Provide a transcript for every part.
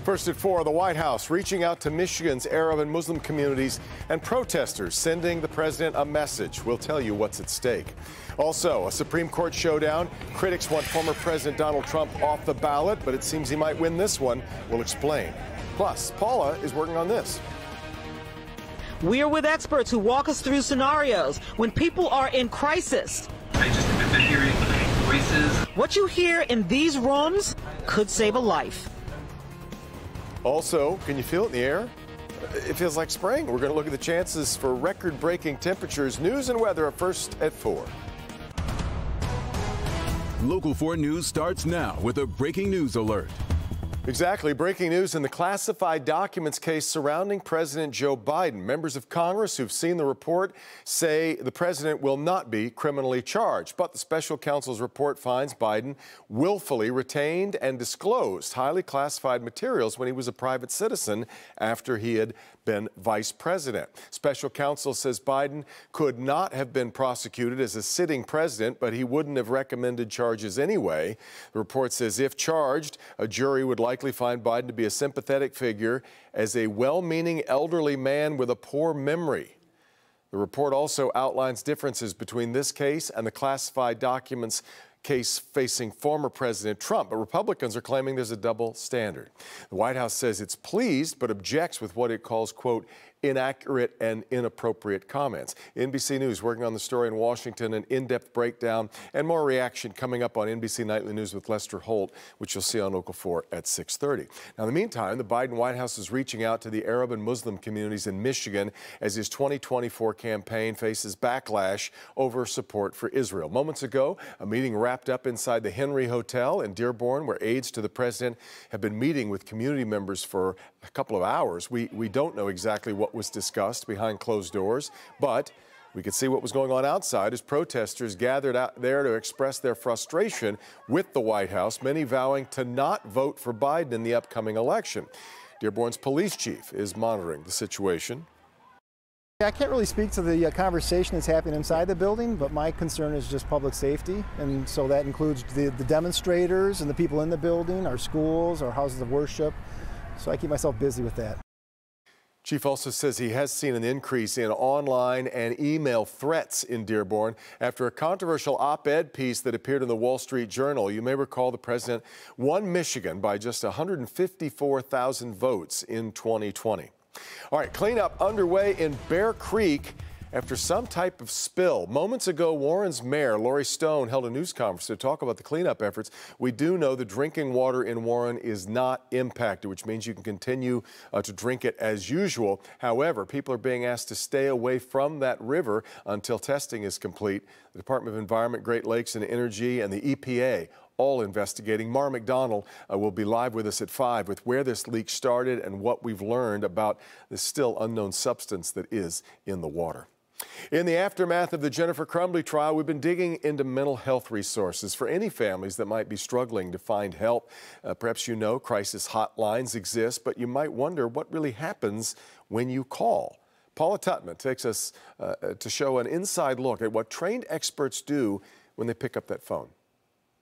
First at 4, the White House reaching out to Michigan's Arab and Muslim communities and protesters, sending the president a message. We'll tell you what's at stake. Also, a Supreme Court showdown. Critics want former President Donald Trump off the ballot, but it seems he might win this one. We'll explain. Plus, Paula is working on this. We're with experts who walk us through scenarios when people are in crisis. I just have been hearing voices. What you hear in these rooms could save a life. Also, can you feel it in the air? It feels like spring. We're going to look at the chances for record-breaking temperatures. News and weather are first at 4. Local 4 News starts now with a breaking news alert. Exactly. Breaking news in the classified documents case surrounding President Joe Biden. Members of Congress who've seen the report say the president will not be criminally charged. But the special counsel's report finds Biden willfully retained and disclosed highly classified materials when he was a private citizen after he had been vice president. Special counsel says Biden could not have been prosecuted as a sitting president, but he wouldn't have recommended charges anyway. The report says if charged, a jury would likely find Biden to be a sympathetic figure as a well-meaning elderly man with a poor memory. The report also outlines differences between this case and the classified documents case facing former President Trump, but Republicans are claiming there's a double standard. The White House says it's pleased but objects with what it calls, quote, inaccurate and inappropriate comments. NBC News working on the story in Washington, an in-depth breakdown and more reaction coming up on NBC Nightly News with Lester Holt, which you'll see on Local 4 at 6:30. Now, in the meantime, the Biden White House is reaching out to the Arab and Muslim communities in Michigan as his 2024 campaign faces backlash over support for Israel. Moments ago, a meeting wrapped up inside the Henry Hotel in Dearborn, where aides to the president have been meeting with community members for a couple of hours. We don't know exactly what was discussed behind closed doors, but we could see what was going on outside as protesters gathered out there to express their frustration with the White House, many vowing to not vote for Biden in the upcoming election. Dearborn's police chief is monitoring the situation. I can't really speak to the conversation that's happening inside the building, but my concern is just public safety, and so that includes the demonstrators and the people in the building, our schools, our houses of worship, so I keep myself busy with that. Chief also says he has seen an increase in online and email threats in Dearborn after a controversial op-ed piece that appeared in the Wall Street Journal. You may recall the president won Michigan by just 154,000 votes in 2020. All right, cleanup underway in Bear Creek after some type of spill. Moments ago, Warren's mayor, Lori Stone, held a news conference to talk about the cleanup efforts. We do know the drinking water in Warren is not impacted, which means you can continue to drink it as usual. However, people are being asked to stay away from that river until testing is complete. The Department of Environment, Great Lakes and Energy, and the EPA all investigating. Mara McDonald will be live with us at 5 with where this leak started and what we've learned about the still unknown substance that is in the water. In the aftermath of the Jennifer Crumbley trial, we've been digging into mental health resources for any families that might be struggling to find help. Perhaps you know crisis hotlines exist, but you might wonder what really happens when you call. Paula Tutman takes us to show an inside look at what trained experts do when they pick up that phone.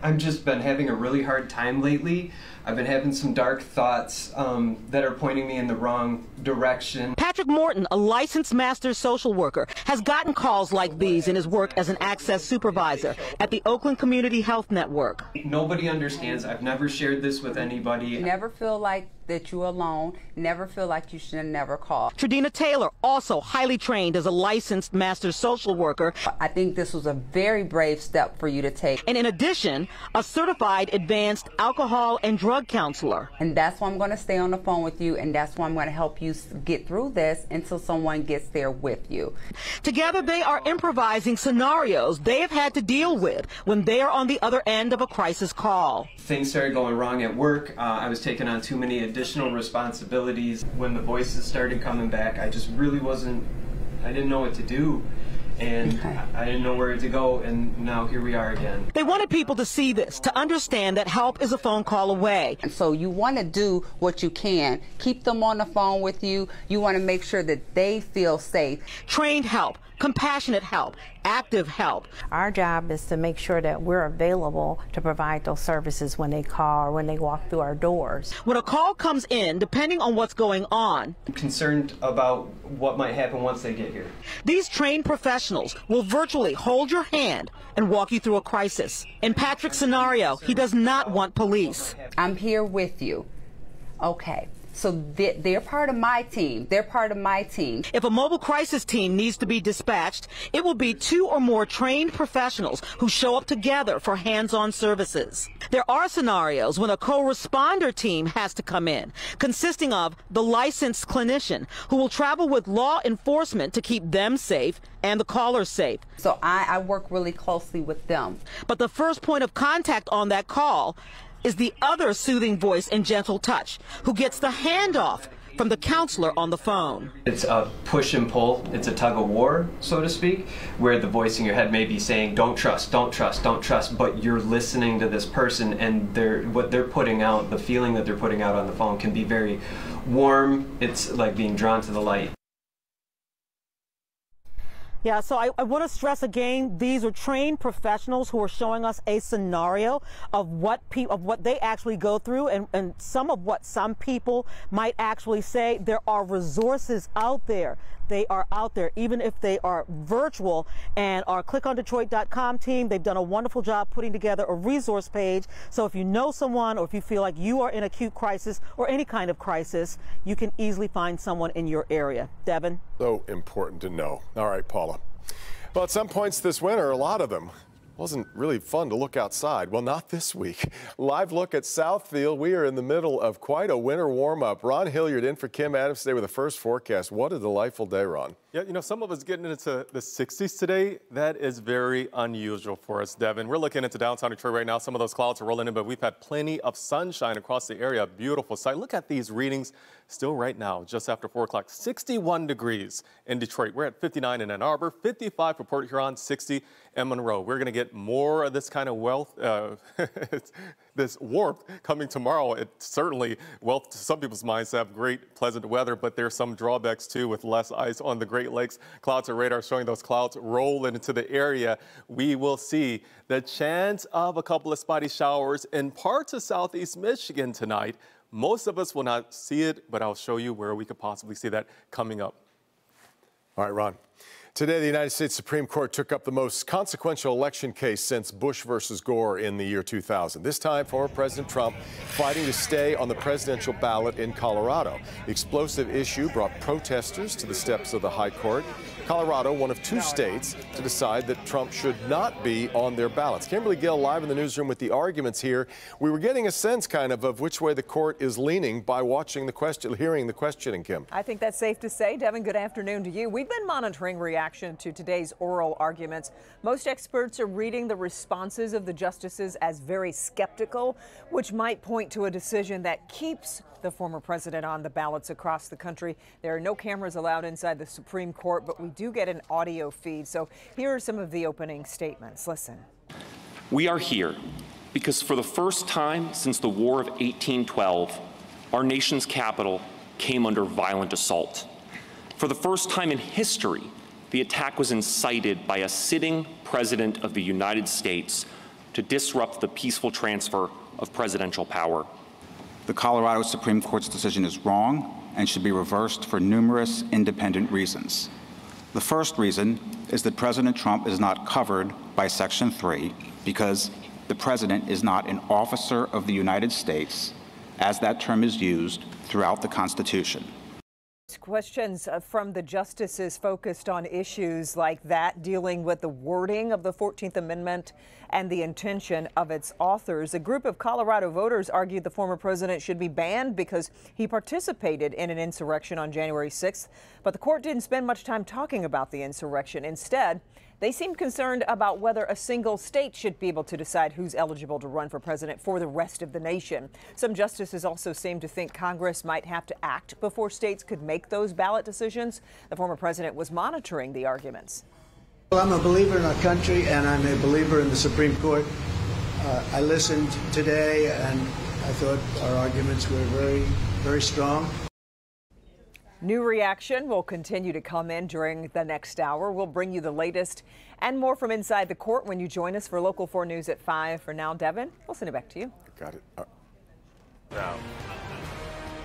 I've just been having a really hard time lately. I've been having some dark thoughts that are pointing me in the wrong direction. Patrick Morton, a licensed master social worker, has gotten calls like these in his work as an access supervisor at the Oakland Community Health Network. Nobody understands. I've never shared this with anybody. Never feel like that you're alone. Never feel like you should have never called. Tradina Taylor, also highly trained as a licensed master social worker. I think this was a very brave step for you to take. And in addition, a certified advanced alcohol and drug counselor. And that's why I'm going to stay on the phone with you, and that's why I'm going to help you get through this until someone gets there with you. Together, they are improvising scenarios they have had to deal with when they are on the other end of a crisis call. Things started going wrong at work. I was taking on too many additional responsibilities. When the voices started coming back, I just really I didn't know what to do. And I didn't know where to go, and now here we are again. They wanted people to see this, to understand that help is a phone call away. And so you want to do what you can. Keep them on the phone with you. You want to make sure that they feel safe. Trained help compassionate help, active help. Our job is to make sure that we're available to provide those services when they call or when they walk through our doors. When a call comes in, depending on what's going on, I'm concerned about what might happen once they get here. these trained professionals will virtually hold your hand and walk you through a crisis. In Patrick's scenario, he does not want police. I'm here with you. Okay. So they're part of my team. They're part of my team. If a mobile crisis team needs to be dispatched, it will be 2 or more trained professionals who show up together for hands-on services. There are scenarios when a co-responder team has to come in, consisting of the licensed clinician who will travel with law enforcement to keep them safe and the callers safe. So I work really closely with them. But the first point of contact on that call is the other soothing voice and gentle touch who gets the handoff from the counselor on the phone. It's a push and pull. It's a tug of war, so to speak, where the voice in your head may be saying, don't trust, don't trust, don't trust, but you're listening to this person, and what they're putting out, the feeling that they're putting out on the phone can be very warm. It's like being drawn to the light. Yeah, so I want to stress again, these are trained professionals who are showing us a scenario of what they actually go through, and some of what some people might actually say. There are resources out there. They are out there, even if they are virtual. And our clickondetroit.com team, they've done a wonderful job putting together a resource page. So if you know someone, or if you feel like you are in acute crisis or any kind of crisis, you can easily find someone in your area. Devin? So important to know. All right, Paula. Well, at some points this winter, a lot of them, wasn't really fun to look outside. Well, not this week. Live look at Southfield. We are in the middle of quite a winter warm-up. Ron Hilliard in for Kim Adams today with the first forecast. What a delightful day, Ron. Yeah, you know, some of us getting into the 60s today. That is very unusual for us, Devin. We're looking into downtown Detroit right now. Some of those clouds are rolling in, but we've had plenty of sunshine across the area. Beautiful sight. Look at these readings still right now, just after 4 o'clock. 61 degrees in Detroit. We're at 59 in Ann Arbor, 55 for Port Huron, 60 in Monroe. We're going to get more of this kind of wealth, this warmth coming tomorrow. It's certainly wealth to some people's minds to have great, pleasant weather, but there's some drawbacks too with less ice on the Great Lakes. Clouds and radar showing those clouds roll into the area. We will see the chance of a couple of spotty showers in parts of southeast Michigan tonight. Most of us will not see it, but I'll show you where we could possibly see that coming up. All right, Ron. Today, the United States Supreme Court took up the most consequential election case since Bush versus Gore in the year 2000. This time, former President Trump fighting to stay on the presidential ballot in Colorado. The explosive issue brought protesters to the steps of the High Court. Colorado, one of 2 states to decide that Trump should not be on their ballots. Kimberly Gill live in the newsroom with the arguments here. We were getting a sense kind of which way the court is leaning by watching the hearing the questioning, Kim. I think that's safe to say. Devin, good afternoon to you. We've been monitoring reaction to today's oral arguments. Most experts are reading the responses of the justices as very skeptical, which might point to a decision that keeps the former president on the ballots across the country. There are no cameras allowed inside the Supreme Court, but we do get an audio feed. So here are some of the opening statements. Listen. We are here because for the first time since the War of 1812, our nation's capital came under violent assault. For the first time in history, the attack was incited by a sitting president of the United States to disrupt the peaceful transfer of presidential power. The Colorado Supreme Court's decision is wrong and should be reversed for numerous independent reasons. The first reason is that President Trump is not covered by Section 3 because the president is not an officer of the United States, as that term is used throughout the Constitution. Questions from the justices focused on issues like that, dealing with the wording of the 14th Amendment and the intention of its authors. A group of Colorado voters argued the former president should be banned because he participated in an insurrection on January 6th. But the court didn't spend much time talking about the insurrection. Instead, they seemed concerned about whether a single state should be able to decide who's eligible to run for president for the rest of the nation. Some justices also seemed to think Congress might have to act before states could make those ballot decisions. The former president was monitoring the arguments. Well, I'm a believer in our country, and I'm a believer in the Supreme Court. I listened today, and I thought our arguments were very, very strong. New reaction will continue to come in during the next hour. We'll bring you the latest and more from inside the court when you join us for Local 4 News at 5. For now, Devin, we'll send it back to you. Got it.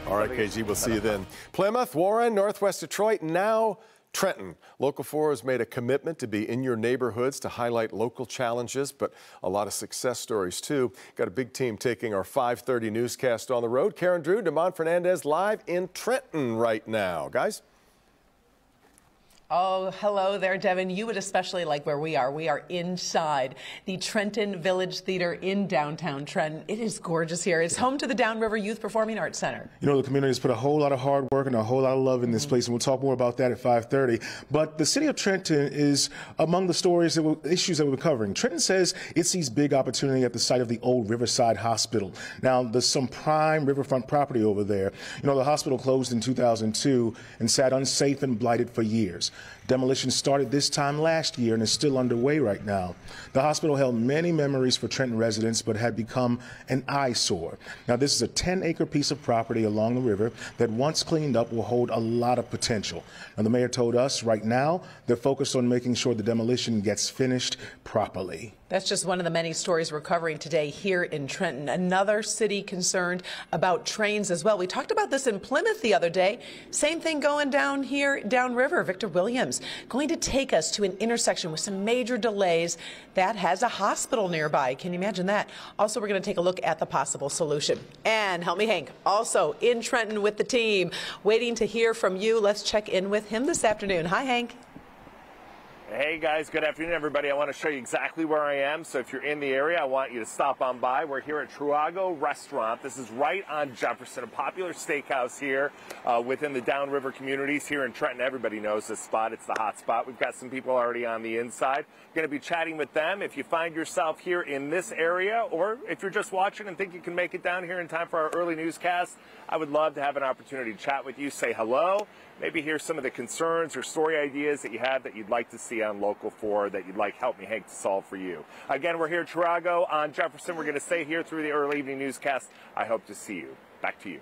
All right, KG, we'll see you then. Plymouth, Warren, Northwest Detroit, now Trenton. Local 4 has made a commitment to be in your neighborhoods to highlight local challenges, but a lot of success stories, too. Got a big team taking our 5:30 newscast on the road. Karen Drew, Damon Fernandez live in Trenton right now. Guys? Oh, hello there, Devin. You would especially like where we are. We are inside the Trenton Village Theater in downtown Trenton. It is gorgeous here. It's home to the Downriver Youth Performing Arts Center. You know, the community has put a whole lot of hard work and a whole lot of love in this place, and we'll talk more about that at 5:30. But the city of Trenton is among the issues that we're covering. Trenton says it sees big opportunity at the site of the old Riverside Hospital. Now, there's some prime riverfront property over there. You know, the hospital closed in 2002 and sat unsafe and blighted for years. Demolition started this time last year and is still underway right now. The hospital held many memories for Trenton residents, but had become an eyesore. Now, this is a 10-acre piece of property along the river that, once cleaned up, will hold a lot of potential. Now, the mayor told us right now they're focused on making sure the demolition gets finished properly. That's just one of the many stories we're covering today here in Trenton. Another city concerned about trains as well. We talked about this in Plymouth the other day. Same thing going down here downriver. Victor Williams going to take us to an intersection with some major delays that has a hospital nearby. Can you imagine that? Also, we're going to take a look at the possible solution. And help me, Hank, also in Trenton with the team, waiting to hear from you. Let's check in with him this afternoon. Hi, Hank. Hey guys, good afternoon everybody. I want to show you exactly where I am, so if you're in the area I want you to stop on by. We're here at Truago Restaurant. This is right on Jefferson, a popular steakhouse here within the downriver communities here in Trenton. Everybody knows this spot. It's the hot spot. We've got some people already on the inside. We're going to be chatting with them. If you find yourself here in this area, or if you're just watching and think you can make it down here in time for our early newscast, I would love to have an opportunity to chat with you, say hello, maybe hear some of the concerns or story ideas that you have that you'd like to see on Local 4 that you'd like Help Me Hank to solve for you. Again, we're here at Truago on Jefferson. We're going to stay here through the early evening newscast. I hope to see you. Back to you.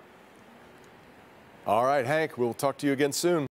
All right, Hank, we'll talk to you again soon.